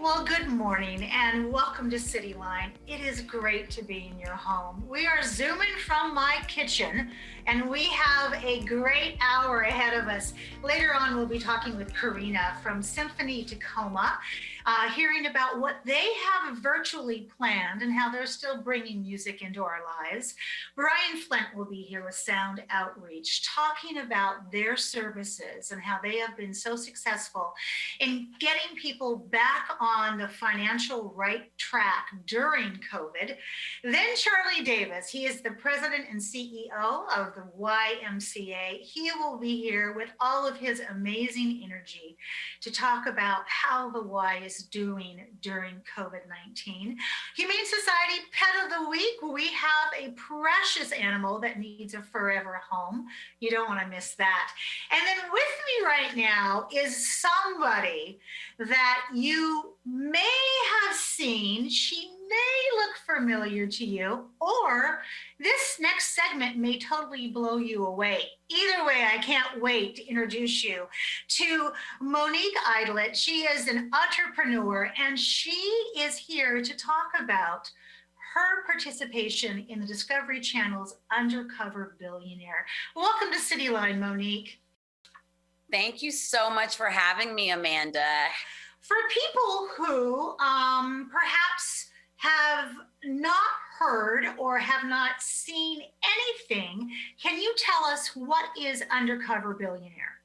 Well, good morning and welcome to Cityline. It is great to be in your home. We are zooming from my kitchen and we have a great hour ahead of us. Later on, we'll be talking with Karina from SYMPHONY Tacoma, hearing about what they have virtually planned and how they're still bringing music into our lives. Brian Flint will be here with Sound Outreach, talking about their services and how they have been so successful in getting people back on the financial right track during COVID. Then Charlie Davis, he is the president and CEO of the YMCA. He will be here with all of his amazing energy to talk about how the Y is doing during COVID-19. Humane Society Pet of the Week, we have a precious animal that needs a forever home. You don't want to miss that. And then with me right now is somebody that you may have seen. She may look familiar to you, or this next segment may totally blow you away. Either way, I can't wait to introduce you to Monique Idlett. She is an entrepreneur, and she is here to talk about her participation in the Discovery Channel's Undercover Billionaire. Welcome to Cityline, Monique. Thank you so much for having me, Amanda. For people who perhaps have not heard or have not seen anything, can you tell us what is Undercover Billionaire?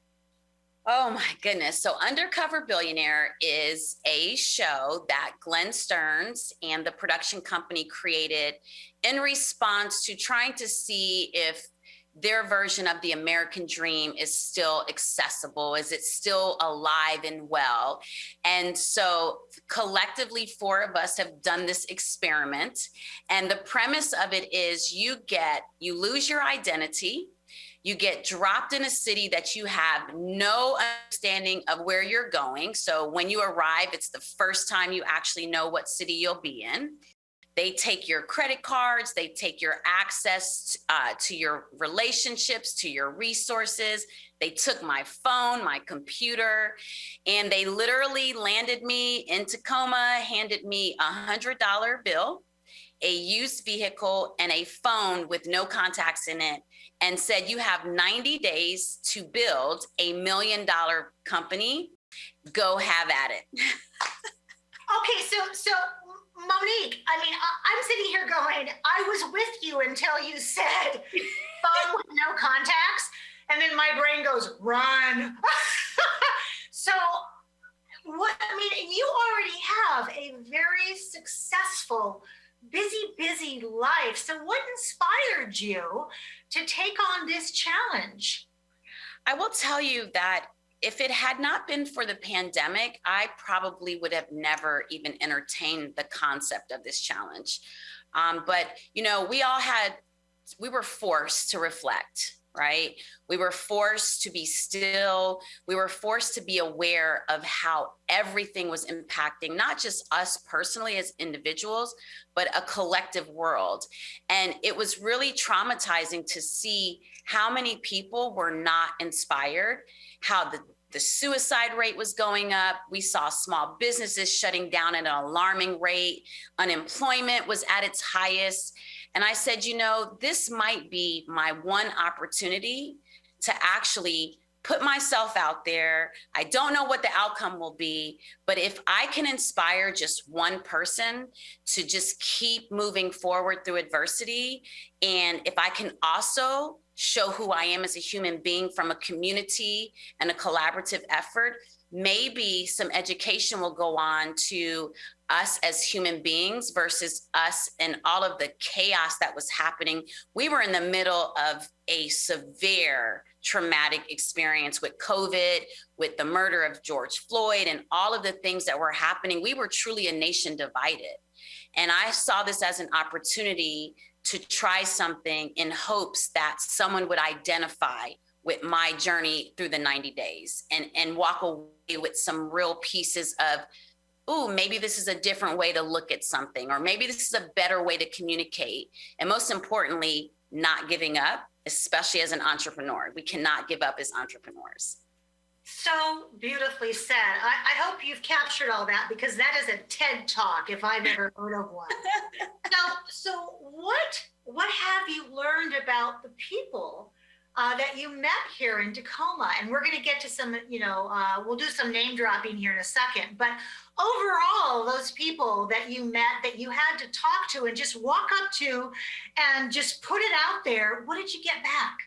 Oh my goodness. So Undercover Billionaire is a show that Glenn Stearns and the production company created in response to trying to see if their version of the American dream is still accessible. Is it still alive and well? And so collectively, four of us have done this experiment. And the premise of it is you lose your identity. You get dropped in a city that you have no understanding of where you're going. So when you arrive, it's the first time you actually know what city you'll be in. They take your credit cards, they take your access to your relationships, to your resources. They took my phone, my computer, and they literally landed me in Tacoma, handed me $100 bill, a used vehicle, and a phone with no contacts in it, and said, you have 90 days to build $1 million company. Go have at it. Okay, so Monique, I mean, I'm sitting here going, I was with you until you said phone with no contacts, and then my brain goes, run. So, you already have a very successful, busy life. So what inspired you to take on this challenge? I will tell you that if it had not been for the pandemic, I probably would have never even entertained the concept of this challenge. But, we were forced to reflect, right? We were forced to be still. We were forced to be aware of how everything was impacting, not just us personally as individuals, but a collective world. And it was really traumatizing to see how many people were not inspired, how the suicide rate was going up. We saw small businesses shutting down at an alarming rate. Unemployment was at its highest. And I said, this might be my one opportunity to actually put myself out there. I don't know what the outcome will be, but if I can inspire just one person to just keep moving forward through adversity, and if I can also show who I am as a human being from a community and a collaborative effort, maybe some education will go on to us as human beings versus us and all of the chaos that was happening. We were in the middle of a severe traumatic experience with COVID, with the murder of George Floyd and all of the things that were happening. We were truly a nation divided. And I saw this as an opportunity to try something in hopes that someone would identify with my journey through the 90 days and walk away with some real pieces of, ooh, maybe this is a different way to look at something, or maybe this is a better way to communicate. And most importantly, not giving up, especially as an entrepreneur. We cannot give up as entrepreneurs. So beautifully said. I hope you've captured all that because that is a TED Talk if I've ever heard of one. So what have you learned about the people that you met here in Tacoma? And we're going to get to some, we'll do some name dropping here in a second. But overall, those people that you met that you had to talk to and just walk up to and just put it out there, what did you get back?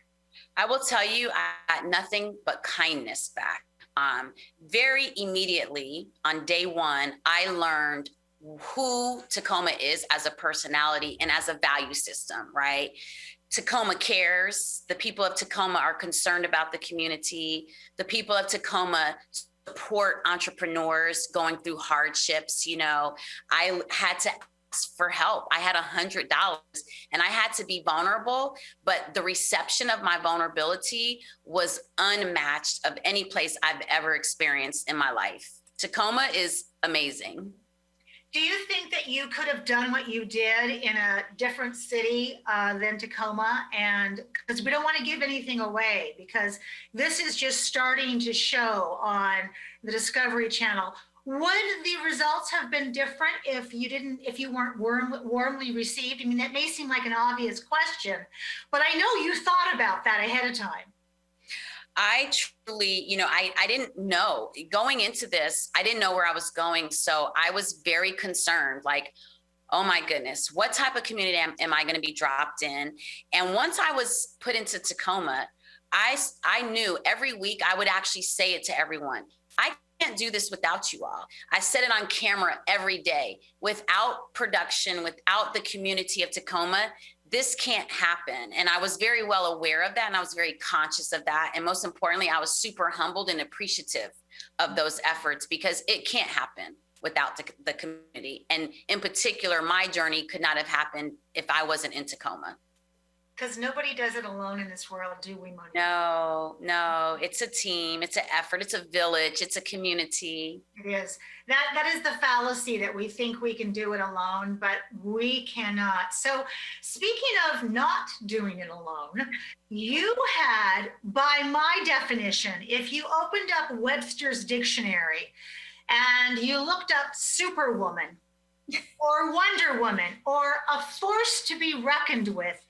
I will tell you, I got nothing but kindness back. Very immediately on day one, I learned who Tacoma is as a personality and as a value system, right? Tacoma cares. The people of Tacoma are concerned about the community. The people of Tacoma support entrepreneurs going through hardships. I had to ask for help. I had $100 and I had to be vulnerable, but the reception of my vulnerability was unmatched of any place I've ever experienced in my life. Tacoma is amazing. Do you think that you could have done what you did in a different city than Tacoma? And because we don't want to give anything away, because this is just starting to show on the Discovery Channel. Would the results have been different if you weren't warmly received? I mean, that may seem like an obvious question, but I know you thought about that ahead of time. I truly, I didn't know going into this, I didn't know where I was going. So I was very concerned, like, oh my goodness, what type of community am I going to be dropped in? And once I was put into Tacoma, I knew every week I would actually say it to everyone. I can't do this without you all. I said it on camera every day. Without production, without the community of Tacoma, this can't happen. And I was very well aware of that. And I was very conscious of that. And most importantly, I was super humbled and appreciative of those efforts because it can't happen without the community. And in particular, my journey could not have happened if I wasn't in Tacoma. Because nobody does it alone in this world, do we, Monique? No, it's a team, it's an effort, it's a village, it's a community. It is. That is the fallacy that we think we can do it alone, but we cannot. So speaking of not doing it alone, you had, by my definition, if you opened up Webster's dictionary and you looked up Superwoman or Wonder Woman or a force to be reckoned with,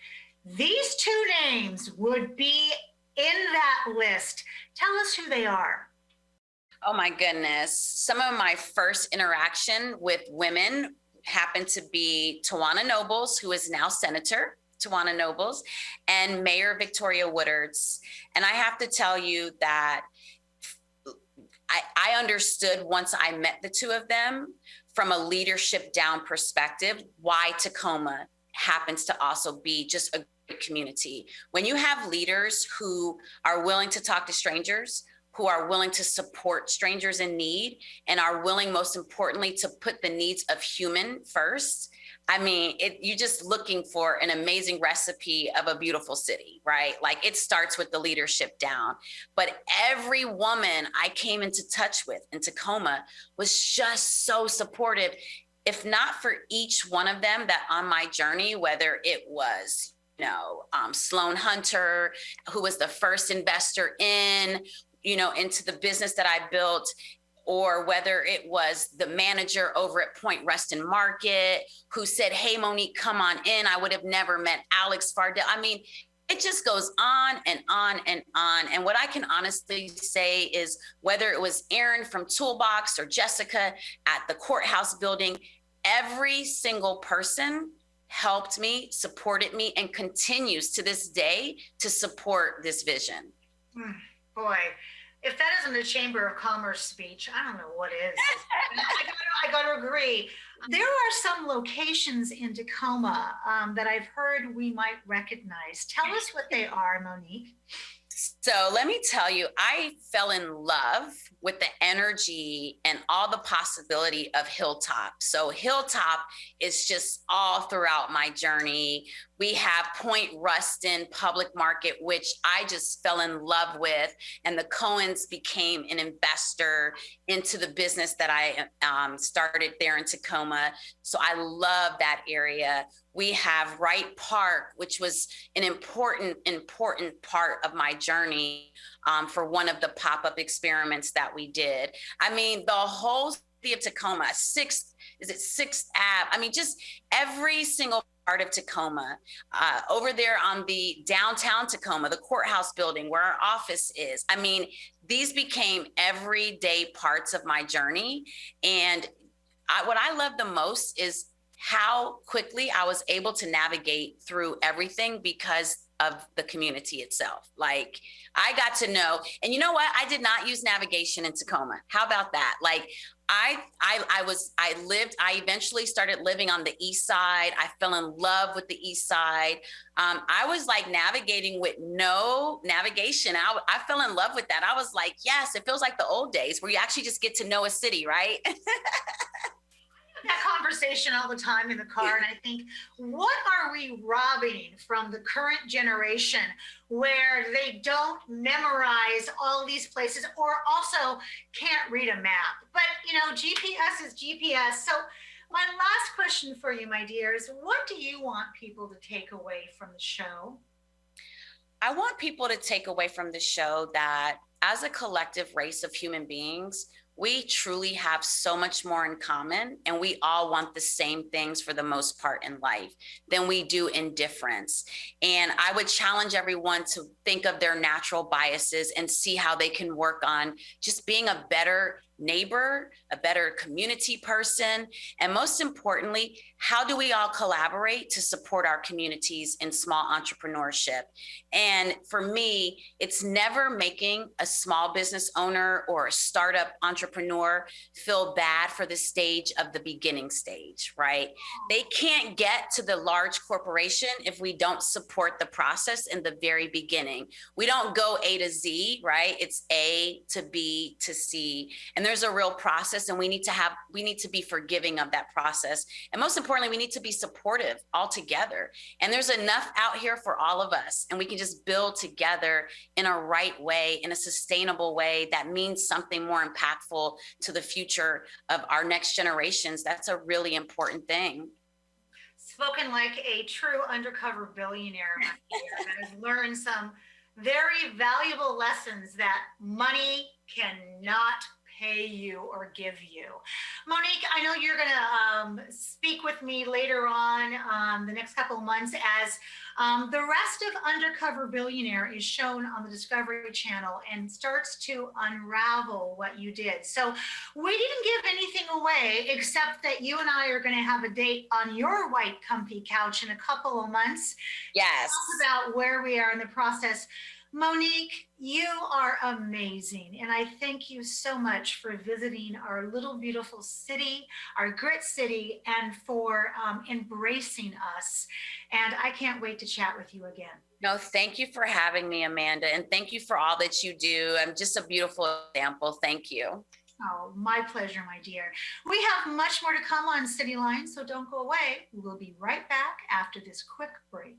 these two names would be in that list. Tell us who they are. Oh my goodness. Some of my first interaction with women happened to be Tawana Nobles, who is now Senator Tawana Nobles, and Mayor Victoria Woodards. And I have to tell you that I understood once I met the two of them from a leadership down perspective, why Tacoma happens to also be just a great community. When you have leaders who are willing to talk to strangers, who are willing to support strangers in need, and are willing, most importantly, to put the needs of human first, I mean, you're just looking for an amazing recipe of a beautiful city, right? Like it starts with the leadership down. But every woman I came into touch with in Tacoma was just so supportive. If not for each one of them that on my journey, whether it was, Sloan Hunter, who was the first investor into the business that I built, or whether it was the manager over at Point Reston Market who said, hey, Monique, come on in. I would have never met Alex Fardell. I mean, it just goes on and on and on. And what I can honestly say is whether it was Erin from Toolbox or Jessica at the courthouse building, every single person helped me, supported me, and continues to this day to support this vision. Boy, if that isn't a Chamber of Commerce speech, I don't know what is. I got to agree. There are some locations in Tacoma that I've heard we might recognize. Tell us what they are, Monique. So let me tell you, I fell in love with the energy and all the possibility of Hilltop. So Hilltop is just all throughout my journey. We have Point Ruston Public Market, which I just fell in love with. And the Cohens became an investor into the business that I started there in Tacoma. So I love that area. We have Wright Park, which was an important part of my journey for one of the pop-up experiments that we did. I mean, the whole city of Tacoma, Sixth Ave? I mean, just every single part of Tacoma, over there on the downtown Tacoma, the courthouse building where our office is. I mean, these became everyday parts of my journey. And what I love the most is how quickly I was able to navigate through everything because of the community itself. Like, I got to know, and you know what? I did not use navigation in Tacoma. How about that? Like, I eventually started living on the east side. I fell in love with the east side. I was like navigating with no navigation. I fell in love with that. I was like, yes, it feels like the old days where you actually just get to know a city, right? That conversation all the time in the car, and I think, what are we robbing from the current generation where they don't memorize all these places or also can't read a map? But you know, GPS is GPS. So my last question for you, my dears, what do you want people to take away from the show? I want people to take away from the show that as a collective race of human beings, we truly have so much more in common, and we all want the same things for the most part in life than we do in difference. And I would challenge everyone to think of their natural biases and see how they can work on just being a better neighbor, a better community person, and most importantly, how do we all collaborate to support our communities in small entrepreneurship? And for me, it's never making a small business owner or a startup entrepreneur feel bad for the stage of the beginning stage, right? They can't get to the large corporation if we don't support the process in the very beginning. We don't go A to Z, right? It's A to B to C. And there's a real process, and we need to be forgiving of that process. And most importantly, we need to be supportive all together. And there's enough out here for all of us, and we can just build together in a right way, in a sustainable way that means something more impactful to the future of our next generations. That's a really important thing. Spoken like a true undercover billionaire that has learned some very valuable lessons that money cannot pay you or give you. Monique, I know you're going to speak with me later on the next couple of months as the rest of Undercover Billionaire is shown on the Discovery Channel and starts to unravel what you did. So we didn't give anything away except that you and I are going to have a date on your white comfy couch in a couple of months. Yes. Talk about where we are in the process. Monique, you are amazing. And I thank you so much for visiting our little beautiful city, our grit city, and for embracing us. And I can't wait to chat with you again. No, thank you for having me, Amanda. And thank you for all that you do. I'm just a beautiful example. Thank you. Oh, my pleasure, my dear. We have much more to come on Cityline, so don't go away. We'll be right back after this quick break.